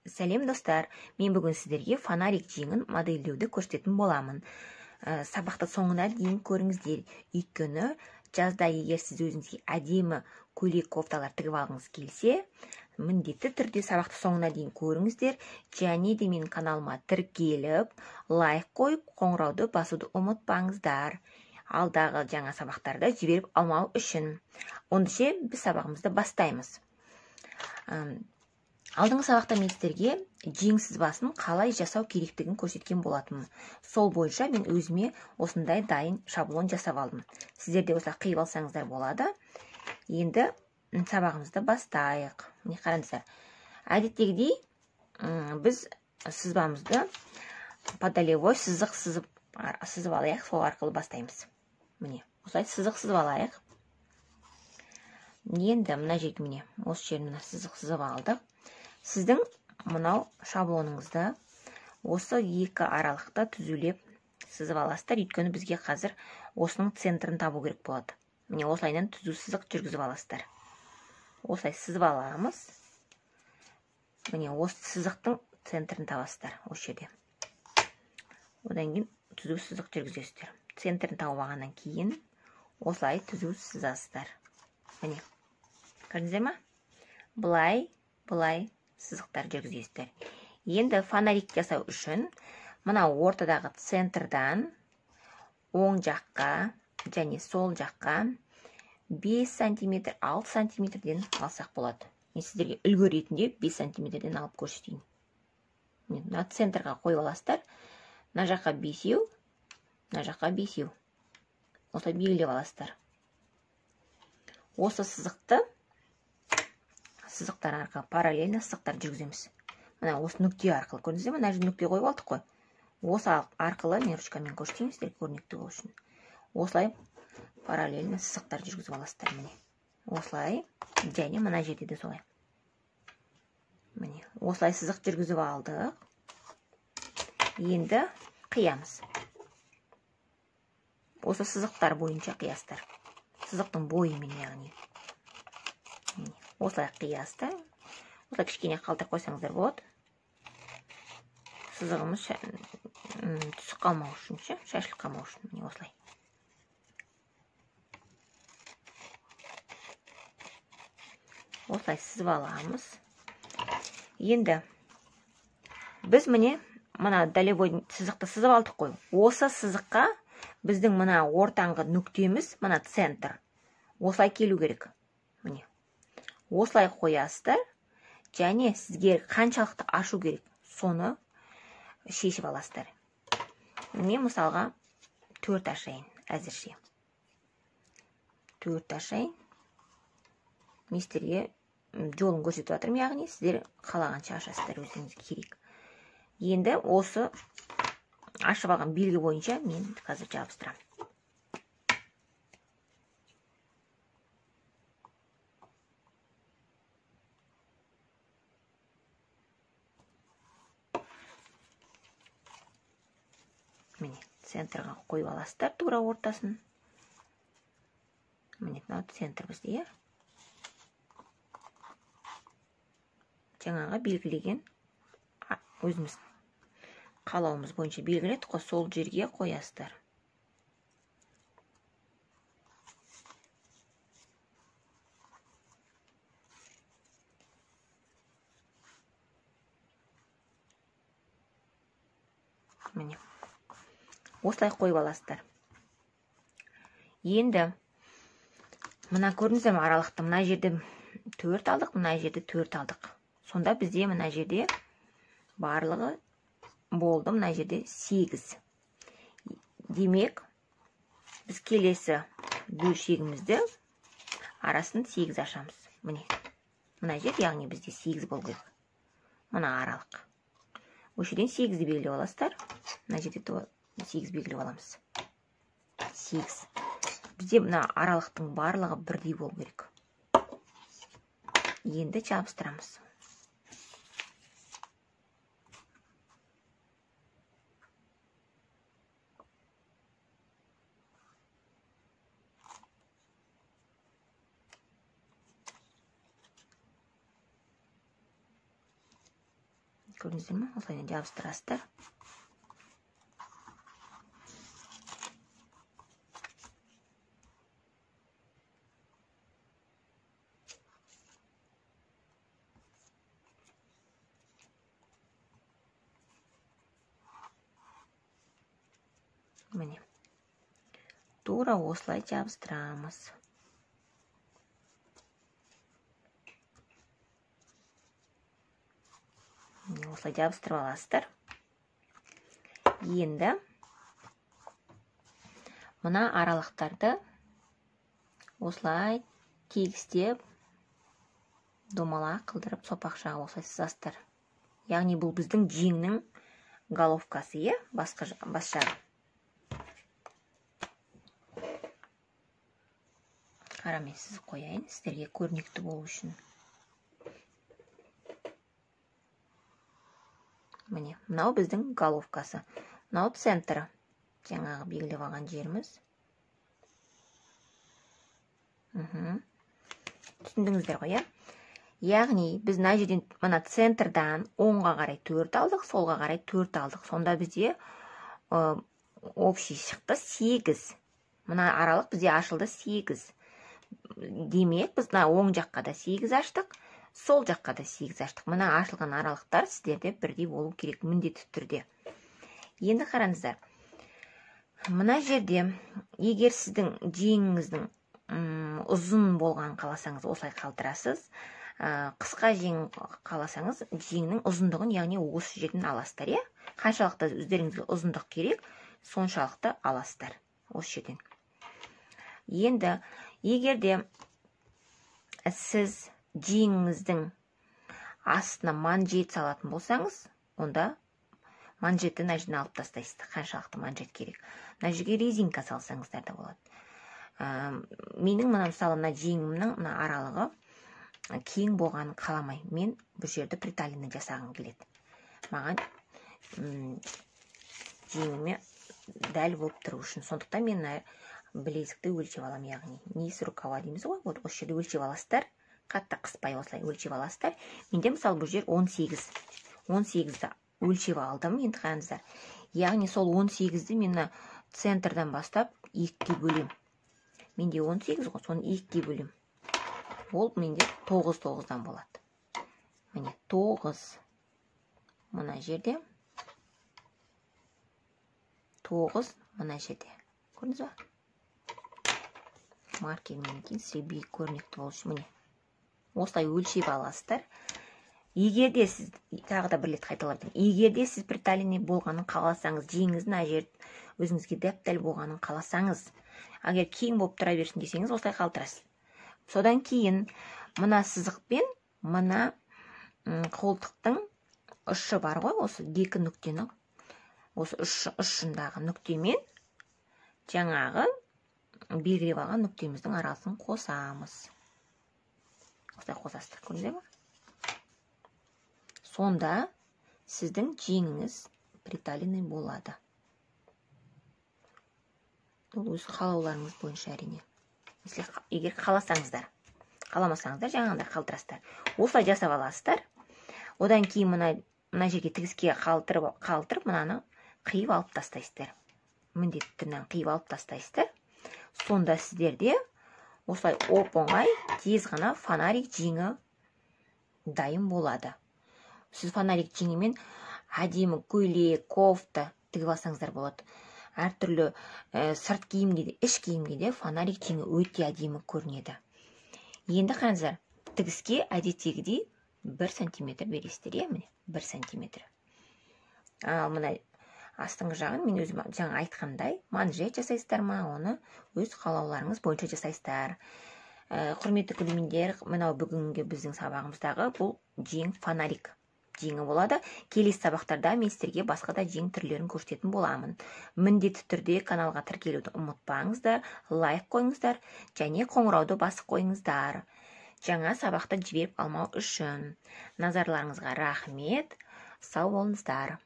Сәлем достар, мен бүгін сіздерге фонарик жеңін модельдеуді көрсететін боламын. Сабақты соңына дейін көріңіздер. Өйткені жазда егер сіз өзіңізге әдемі көйлек кофталар тігіп алғыңыз келсе, міндетті түрде сабақты соңына дейін көріңіздер. Және де менің каналыма тіркеліп, лайк қойып, қоңырауды басуды ұмытпаңыздар. Алдағы жаңа сабақтарды жіберіп алмау үшін. Ондайша біз сабағымызды бастаймыз. Алдыңғы сабақта мен сіздерге жең сызбасын қалай жасау керектігін көрсеткен болатынмын. Сол бойынша мен өзіме осындай дайын шаблон жасап алдым. Сіздер де осылай қиып алсаңыздар болады. Енді сабағымызды бастайық. Міне қараңыздар. Әдеттегідей біз сызбамызды подолевой сызық сызып алайық, сол арқылы бастаймыз. Міне, осылай сызық сызып алайық. Енді мына жерге міне осы жерін сызық сызып алдық. Сіздің мынау шаблоныңызды осы екі аралықта түзулеп сызып аласыздар. Өйткені бізге қазір осының центрін табу керек болады. Міне осылайынан түзу сызық жүргізіп аласыздар. Осылай сызып аламыз. Міне осы сызықтың центрін табасыздар осы жерде. Одан кейін түзу сызық жүргізесіздер. Центрін тауып алғаннан кейін осылай түзу сызасыздар. Міне. Көрдіңіздер ме? Былай сызықтар жүргізесіздер. Енді фонарик жасау үшін мына ортадағы центрдан оң жаққа және сол жаққа 5 см, 6 см-ден алсақ болады. Мен сіздерге үлгі ретінде 5 см-ден алып көрсетейін. Мына центрға қойып аласыздар. Мына жаққа 5, мына жаққа 5. Осылай белгілеп аласыздар. Осы сызықтар арқылы параллельно сызықтар жүргіземіз. Мына осы нүкте арқылы. Көрдіңіздер ме? Мына жерде нүкте қойып алдық қой. Осы арқылы мен ручкамен көрсетейін, сіздер көрнекті болу үшін. Осылай параллельно сызықтар жүргізіп аласыздар. Міне. Осылай және мына жерде де солай. Міне, осылай сызық жүргізіп алдық. Енді қиямыз. Осы сызықтар бойынша қиясыздар. Сызықтың бойымен яғни. Осылай қиясыздар. Осылай кішкене қалтырып қойсаңыздар болады. Сызығымыз түсіп қалмау үшін, шашылып қалмау үшін. Міне осылай. Осылай сызып аламыз. Енді біз мына долевой сызықты сызып алдық қой. Осы сызыққа біздің мына ортаңғы нүктеміз, мына центр. Осылай келу керек. Міне. Осылай қоясыздар. Және сізге қаншалықты ашу керек, соны шешіп аласыздар. Мен мысалға 4 ашайын әзірше. 4 ашайын. Мен сіздерге жолын көрсетіп жатырмын, яғни сіздер қалағанша ашасыздар, өзіңізге керек. Енді осы ашып алған белгі бойынша мен қазір жабыстырамын. Міне, центрға қойып аласыздар, тура ортасын. Міне, мынау центр бізде. Жаңағы белгілеген өзіміз қалауымыз бойынша белгіледік қой, сол жерге қоясыздар. Міне. Осылай қойып аласыздар. Енді мына көрдіңіздер ме аралықты? Мына жерде 4 алдық, мына жерде 4 алдық. Сонда бізде мына жерде барлығы болды, мына жерде 8. Демек, біз келесі бөлшегімізді арасын 8 ашамыз. Міне. Мына жер, яғни бізде 8 болу керек. Мына аралық. Осы жерден 8-ді белгілеп аласыздар. Мына жерде 8 белгілеп аламыз. 8. Бізде мына аралықтың барлығы бірдей болу керек. Енді жабыстырамыз. Көрдіңіздер ме? Осылай жабыстырасыздар. Міне. Тура осылай жабыстырамыз. Осылай жабыстырып аласыздар. Енді мына аралықтарды осылай тегістеп, домалақ қылдырып сопақшаға осылай сызасыздар. Яғни бұл біздің жеңнің головкасы, бас жағы. Қарамен сызып қояйын, сіздерге көрнекті болу үшін. Міне, мынау біздің головкасы. Мынау центрі. Жаңағы белгілеп алған жеріміз. Түсіндіңіздер ғой, иә? Яғни, біз мына жерден мына центрдан оңға қарай 4 алдық, солға қарай 4 алдық. Сонда бізде общий шықты 8. Мына аралық бізде ашылды 8. Демек, біз оң жаққа да 8 аштық, сол жаққа да 8 аштық. Мына ашылған аралықтар сіздерде бірдей болу керек, міндетті түрде. Енді қараңыздар. Мына жерде, егер сіздің жеңіңіздің ұзын болған қаласаңыз, осылай қалдырасыз. Қысқа жең қаласаңыз, жеңнің ұзындығын, яғни осы жерден аласыздар, иә? Қаншалықты өздеріңізге ұзындық керек, соншалықты аласыздар осы жерден. Енді егерде сіз жеңіңіздің астына манжет салатын болсаңыз, онда манжетті мына жерден алып тастайсыздар. Қаншалықты манжет керек. Мына жерге резинка салсаңыздар да болады. Менің мына мысалы мына жеңімнің мына аралығы кең болғанын қаламай. Мен бұл жерді приталинный жасағым келеді. Маған жеңіме дәл болып тұру үшін. Сондықтан мен білезікті өлшеп алам, яғни низ рукава дейміз ғой. Осы жерде өлшеп аласыздар. Қатты қыспай осылай өлшеп аласыздар. Менде мысалы бұл жер 18. 18-ді өлшеп алдым, енді қараңыздар. Яғни сол 18-ді мен центрдан бастап 2-ге бөлем. Менде 18 ғой, соны 2-ге бөлем. Ол менде 9-9-дан болады. Міне 9. Мына жерде 9 мына жерде. Көрдіңіз ба? Маркермен кейін сізге биік көрнекті болу үшін. Міне. Осылай өлшеп аласыздар. Егерде сіз, тағы да бір рет қайталап, егерде сіз приталинный болғанын қаласаңыз, жеңіңіздің ана жер өзіңізге дәп-дәл болғанын қаласаңыз, егер кең болып тұра берсін десеңіз, осылай қалдырасыз. Содан кейін мына сызықпен мына қолтықтың ұшы бар ғой, осы екі нүктені, осы ұшындағы нүктемен жаңағы белгілеп алған нүктеміздің арасын қосамыз. Осылай қосасыздар, көрдіңіздер ме? Сонда сіздің жеңіңіз приталинный болады. Ол өз қалауларыңыз бойынша әрине. Егер қаласаңыздар, қаламасаңыздар, жаңағындай қалдырасыздар. Осылай жасап аласыздар. Одан кейін мына жерге тігіске қалтырып, мынаны қиып алып тастайсыздар. Міндетті түрінен қиып алып тастайсыздар. Сонда сіздерде осылай оп-оңай тез ғана фонарик жеңі дайын болады. Сіз фонарик жеңімен әдемі көйлек, кофта тігіп алсаңыздар болады. Әртүрлі сырт киімге де, іш киімге де фонарик жеңі өте әдемі көрінеді. Енді қараңыздар, тігіске әдеттегідей 1 сантиметр бересіздер, міне 1 сантиметр. Мына астыңғы жағын мен өзім жаңа айтқандай, манжет жасайсыздар ма, оны өз қалауларыңыз бойынша жасайсыздар. Құрметті көрермендер, мынау бүгінгі біздің сабағымыздағы бұл жең фонарик жеңі болады. Келесі сабақтарда мен сіздерге басқа да жең түрлерін көрсететін боламын. Міндетті түрде каналға тіркелуді ұмытпаңыздар, лайк қойыңыздар және қоңырауды басып қойыңыздар. Жаңа сабақты жіберіп алмау үшін. Назарларыңызға рахмет. Сау болыңыздар.